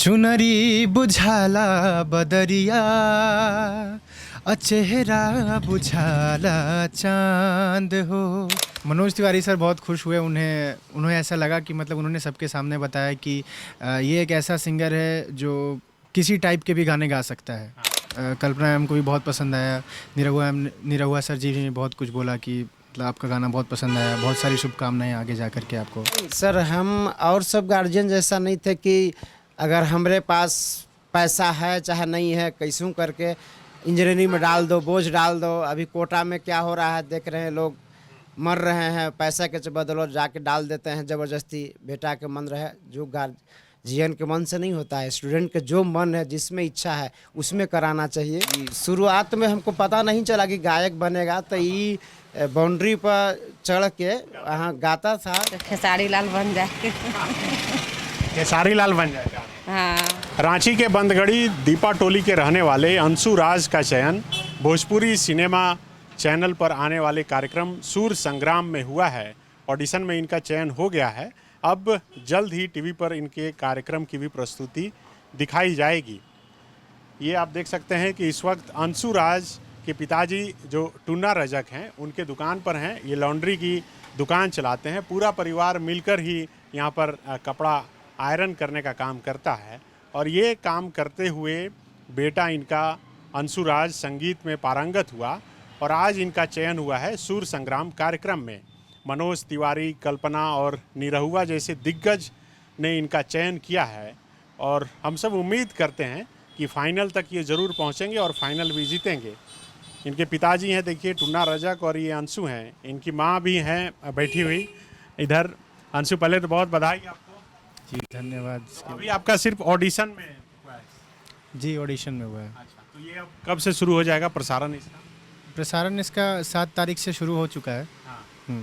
चुनरी बुझाला बदरिया चेहरा बुझाला चांद हो। मनोज तिवारी सर बहुत खुश हुए। उन्हें ऐसा लगा कि मतलब उन्होंने सबके सामने बताया कि ये एक ऐसा सिंगर है जो किसी टाइप के भी गाने गा सकता है। कल्पना मैम को भी बहुत पसंद आया। निरहुआ सर जी ने बहुत कुछ बोला कि मतलब आपका गाना बहुत पसंद आया, बहुत सारी शुभकामनाएं आगे जा कर के आपको। सर हम और सब गार्जियन जैसा नहीं थे कि अगर हमारे पास पैसा है चाहे नहीं है कैसूँ करके इंजीनियरिंग में डाल दो, बोझ डाल दो। अभी कोटा में क्या हो रहा है देख रहे हैं, लोग मर रहे हैं, पैसा के बदौलत जाके डाल देते हैं ज़बरदस्ती। बेटा के मन रहे, जो गार्जियन के मन से नहीं होता है, स्टूडेंट के जो मन है जिसमें इच्छा है उसमें कराना चाहिए। शुरुआत में हमको पता नहीं चला कि गायक बनेगा, तो ये बाउंड्री पर चढ़ के वहाँ गाता था। खेसारी लाल बन जाए। खेसारी लाल बन जाएगा। हाँ। रांची के बंदगढ़ी दीपा टोली के रहने वाले अंशु राज का चयन भोजपुरी सिनेमा चैनल पर आने वाले कार्यक्रम सूर संग्राम में हुआ है। ऑडिशन में इनका चयन हो गया है। अब जल्द ही टीवी पर इनके कार्यक्रम की भी प्रस्तुति दिखाई जाएगी। ये आप देख सकते हैं कि इस वक्त अंशु राज के पिताजी जो टुन्ना रजक हैं उनके दुकान पर हैं। ये लॉन्ड्री की दुकान चलाते हैं। पूरा परिवार मिलकर ही यहाँ पर कपड़ा आयरन करने का काम करता है। और ये काम करते हुए बेटा इनका अंशु राज संगीत में पारंगत हुआ और आज इनका चयन हुआ है सूर संग्राम कार्यक्रम में। मनोज तिवारी, कल्पना और निरहुआ जैसे दिग्गज ने इनका चयन किया है और हम सब उम्मीद करते हैं कि फाइनल तक ये ज़रूर पहुंचेंगे और फाइनल भी जीतेंगे। इनके पिताजी हैं, देखिए टुन्ना रजक, और ये अंशु हैं। इनकी माँ भी हैं बैठी हुई इधर। अंशु, पहले तो बहुत बधाई आपको। जी धन्यवाद। अभी आपका सिर्फ ऑडिशन में हुआ है? जी ऑडिशन में हुआ है। अच्छा, तो ये अब कब से शुरू हो जाएगा प्रसारण इसका? प्रसारण इसका 7 तारीख से शुरू हो चुका है। हाँ।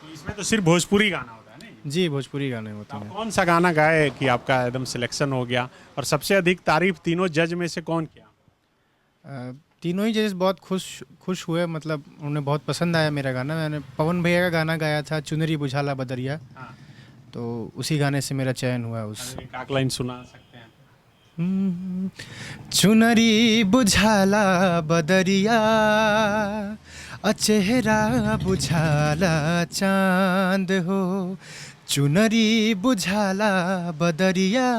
तो इसमें तो सिर्फ भोजपुरी गाना होता है नहीं? जी भोजपुरी गाने होते तो आप हैं। कौन सा गाना गाए कि आपका एकदम सिलेक्शन हो गया? और सबसे अधिक तारीफ तीनों जज में से कौन किया? तीनों ही जज बहुत खुश हुए। मतलब उन्हें बहुत पसंद आया मेरा गाना। मैंने पवन भैया का गाना गाया था, चुनरी बुझाला बदरिया। हाँ। तो उसी गाने से मेरा चयन हुआ। उस एक आख लाइन सुना सकते हैं? चुनरी बुझाला बदरिया चेहरा बुझाला चांद हो। चुनरी बुझाला बदरिया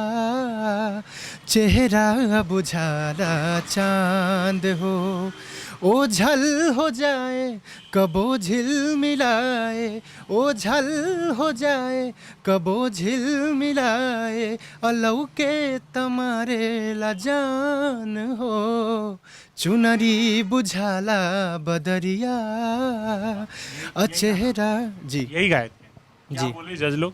चेहरा बुझाला चांद हो। ओझल हो जाए कबो झिल मिलाए, ओझल हो जाए कबो झिल मिलाए, अलऊ के तमारे ला जान हो। चुनरी बुझाला बदरिया चेहरा। जी यही गाए थे? क्या जी। बोले जज लोग?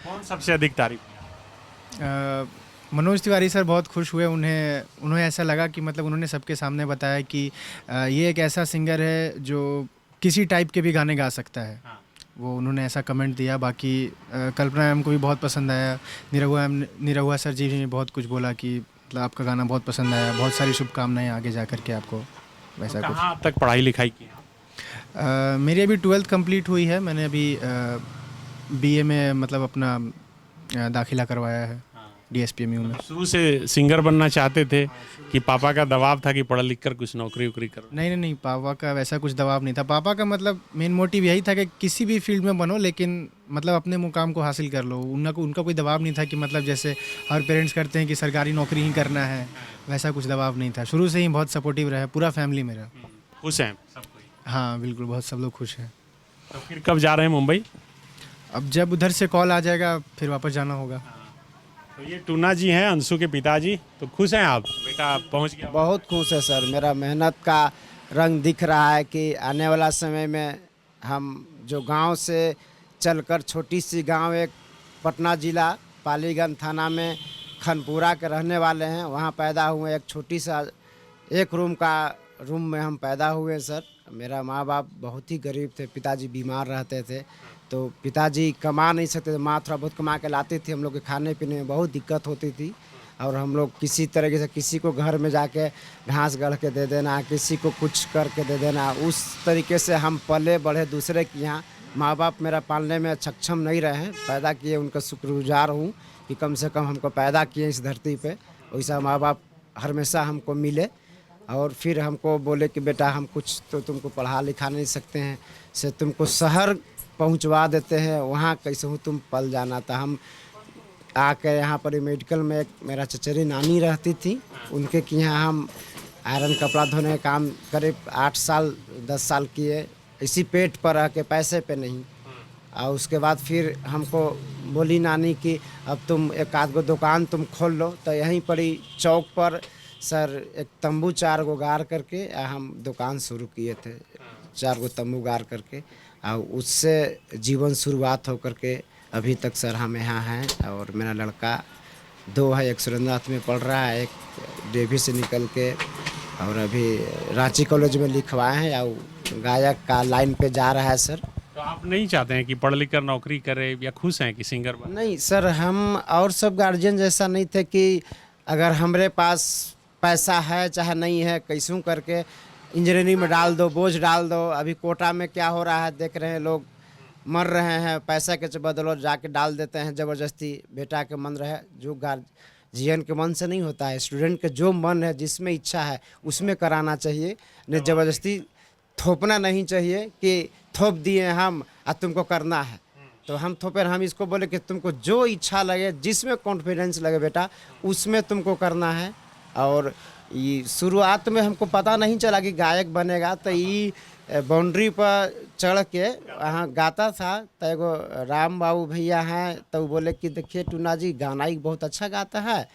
कौन सबसे अधिक तारीफ किया? मनोज तिवारी सर बहुत खुश हुए। उन्हें ऐसा लगा कि मतलब उन्होंने सबके सामने बताया कि ये एक ऐसा सिंगर है जो किसी टाइप के भी गाने गा सकता है। हाँ। वो उन्होंने ऐसा कमेंट दिया। बाकी कल्पना मैम को भी बहुत पसंद आया। निरहुआ सर जी ने बहुत कुछ बोला कि मतलब आपका गाना बहुत पसंद आया, बहुत सारी शुभकामनाएं आगे जा कर के आपको। वैसा तो कुछ। कहाँ तक पढ़ाई लिखाई की आप? मेरी अभी 12th कंप्लीट हुई है। मैंने अभी BA में मतलब अपना दाखिला करवाया है DSPMU में। शुरू से सिंगर बनना चाहते थे कि पापा का दबाव था कि पढ़ लिख कर कुछ नौकरी वोकरी करो? नहीं, पापा का वैसा कुछ दबाव नहीं था। पापा का मतलब मेन मोटिव यही था कि किसी भी फील्ड में बनो, लेकिन मतलब अपने मुकाम को हासिल कर लो। उनका कोई दबाव नहीं था कि मतलब जैसे हर पेरेंट्स करते हैं कि सरकारी नौकरी ही करना है, वैसा कुछ दबाव नहीं था। शुरू से ही बहुत सपोर्टिव रहा, पूरा फैमिली मेरा। खुश हैं सब कोई? हाँ बिल्कुल, बहुत सब लोग खुश हैं। तो फिर कब जा रहे हैं मुंबई? अब जब उधर से कॉल आ जाएगा फिर वापस जाना होगा। तो ये टूना जी हैं, अंशु के पिताजी। तो खुश हैं आप? बेटा पहुंच गया? बहुत खुश है सर। मेरा मेहनत का रंग दिख रहा है कि आने वाला समय में हम जो गांव से चलकर, छोटी सी गांव एक पटना ज़िला पालीगंज थाना में खनपुरा के रहने वाले हैं, वहां पैदा हुए। एक छोटी सा एक रूम में हम पैदा हुए सर। मेरा माँ बाप बहुत ही गरीब थे, पिताजी बीमार रहते थे, तो पिताजी कमा नहीं सकते थे। माँ थोड़ा बहुत कमा के लाती थी। हम लोग के खाने पीने में बहुत दिक्कत होती थी और हम लोग किसी तरीके से किसी को घर में जाके घास गढ़ के दे देना, किसी को कुछ करके दे देना, उस तरीके से हम पले बढ़े दूसरे के यहाँ। माँ बाप मेरा पालने में सक्षम नहीं रहे हैं, पैदा किए उनका शुक्रगुजार हूँ कि कम से कम हमको पैदा किए इस धरती पे। वैसा माँ बाप हमेशा हमको मिले और फिर हमको बोले कि बेटा हम कुछ तो तुमको पढ़ा लिखा नहीं सकते हैं, से तुमको शहर पहुंचवा देते हैं, वहाँ कैसे हूँ तुम पल जाना। था हम आकर यहाँ पर मेडिकल में एक मेरा चचेरी नानी रहती थी, उनके कि यहाँ हम आयरन कपड़ा धोने का काम करीब 8 साल 10 साल किए, इसी पेट पर रह के, पैसे पे नहीं। और उसके बाद फिर हमको बोली नानी कि अब तुम एक आध गो दुकान तुम खोल लो। तो यहीं पर ही चौक पर सर एक तंबू 4 गो गाड़ करके हम दुकान शुरू किए थे, 4 गो तंबू गाड़ करके, और उससे जीवन शुरुआत हो करके अभी तक सर हम यहाँ हैं। और मेरा लड़का 2 है, एक सुरेंद्रनाथ में पढ़ रहा है, एक डेवी से निकल के और अभी रांची कॉलेज में लिखवाए हैं और गायक का लाइन पे जा रहा है सर। तो आप नहीं चाहते हैं कि पढ़ लिख कर नौकरी करे या खुश हैं कि सिंगर बने? नहीं सर, हम और सब गार्जियन जैसा नहीं थे कि अगर हमारे पास पैसा है चाहे नहीं है कैसूँ करके इंजीनियरिंग में डाल दो, बोझ डाल दो। अभी कोटा में क्या हो रहा है देख रहे हैं, लोग मर रहे हैं, पैसा के बदौलत जाके डाल देते हैं ज़बरदस्ती। बेटा के मन रहे, जो गार्जियन के मन से नहीं होता है, स्टूडेंट के जो मन है जिसमें इच्छा है उसमें कराना चाहिए, नहीं ज़बरदस्ती थोपना नहीं चाहिए कि थोप दिए हम और तुमको करना है। तो हम थोपे, हम इसको बोले कि तुमको जो इच्छा लगे, जिसमें कॉन्फिडेंस लगे बेटा उसमें तुमको करना है। और ये शुरुआत में हमको पता नहीं चला कि गायक बनेगा, तो ये बाउंड्री पर चढ़ के वहाँ गाता था। तो एगो राम बाबू भैया हैं, तो वो बोले कि देखिए टूना जी गाना ही बहुत अच्छा गाता है,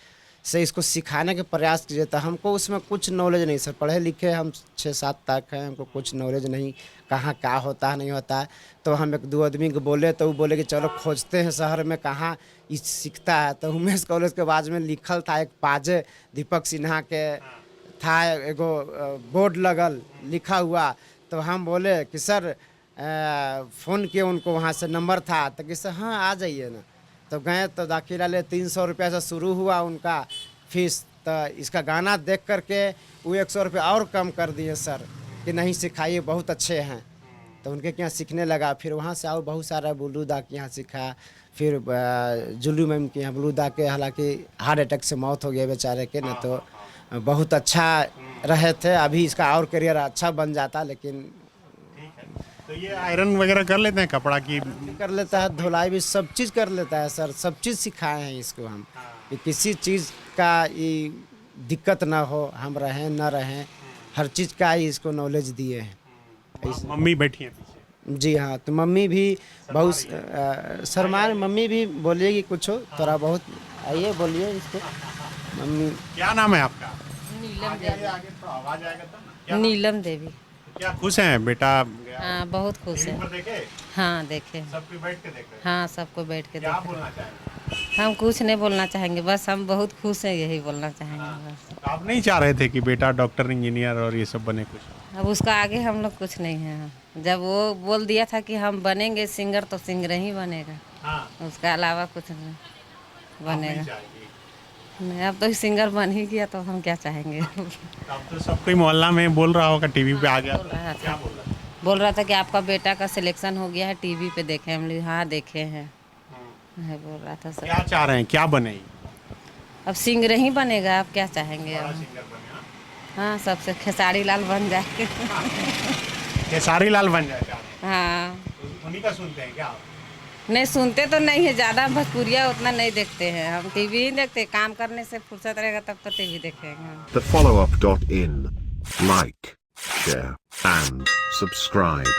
से इसको सिखाने के प्रयास कीजिए। तो हमको उसमें कुछ नॉलेज नहीं सर, पढ़े लिखे हम 6-7 तक हैं, हमको कुछ नॉलेज नहीं कहाँ क्या होता है नहीं होता है। तो हम 1-2 आदमी को बोले, तो वो बोले कि चलो खोजते हैं शहर में कहाँ ये सीखता है। तो उमेश कॉलेज के बाजू में लिखल था, एक पाजे दीपक सिन्हा के था, एगो बोर्ड लगल लिखा हुआ। तो हम बोले कि सर फ़ोन किए उनको, वहाँ से नंबर था, तो कि सर हाँ आ जाइए ना। तो गए, तो दाखिला ले 300 रुपया से शुरू हुआ उनका फीस। तो इसका गाना देख करके वो 100 रुपये और कम कर दिए सर कि नहीं सिखाइए, बहुत अच्छे हैं। तो उनके यहाँ सीखने लगा। फिर वहाँ से और बहुत सारा बुल्लू दा के यहाँ सीखा, फिर जुल्लू मैम के यहाँ। बुल्लू दा के हालांकि हार्ट अटैक से मौत हो गया बेचारे के, न तो बहुत अच्छा रहे थे। अभी इसका और करियर अच्छा बन जाता, लेकिन तो ये आयरन वगैरह कर लेते हैं, कपड़ा की कर लेता है, धुलाई भी सब चीज़ कर लेता है सर। सब चीज़ सिखाए हैं इसको हम कि किसी चीज़ का ये दिक्कत ना हो, हम रहें ना रहें, हर चीज़ का ही इसको नॉलेज दिए हैं। मम्मी बैठी हैं पीछे? जी हाँ, तो मम्मी भी बहुत शर्मा, मम्मी भी बोलिएगी कुछ हो थोड़ा बहुत, आइए बोलिए इसको। मम्मी क्या नाम है आपका? नीलम देवी। आगे थोड़ा आवाज आएगा तब। नीलम देवी। क्या खुश हैं बेटा गया? हाँ बहुत खुश टीवी है। पर देखे? हाँ देखे। सबके बैठ के देख रहे हैं? हाँ सबको बैठ के क्या देखे। बोलना चाहेंगे? हम कुछ नहीं बोलना चाहेंगे, बस हम बहुत खुश हैं, यही बोलना चाहेंगे बस। तो आप नहीं चाह रहे थे कि बेटा डॉक्टर इंजीनियर और ये सब बने कुछ? अब उसका आगे हम लोग कुछ नहीं है। जब वो बोल दिया था कि हम बनेंगे सिंगर, तो सिंगर ही बनेगा, हाँ, उसका अलावा कुछ नहीं आप बनेगा। नहीं चाहेंगे। नहीं, अब तो सिंगर बन ही गया, तो हम क्या चाहेंगे। अब तो सब कोई मोहल्ला में बोल रहा होगा, टीवी पे आ गया तो रहा क्या बोल रहा है? बोल रहा था कि आपका बेटा का सिलेक्शन हो गया है, टीवी पे देखे। हम लोग हाँ देखे हैं, है बोल रहा था क्या सर। चाह रहे हैं, क्या बने? अब सिंगर ही बनेगा, आप क्या चाहेंगे अब। सिंगर बने? हाँ? हाँ सबसे खेसारी लाल बन जाए। खेसारी लाल बन जाए चाह रहे हाँ हैं? उन्हीं का सुनते हैं क्या आप? नहीं सुनते तो नहीं है ज़्यादा, भोजपुरिया उतना नहीं देखते हैं हम, टीवी ही देखते हैं। काम करने से फुर्सत रहेगा तब तो टीवी देखेंगे। The follow-up.in. Like, share, and subscribe.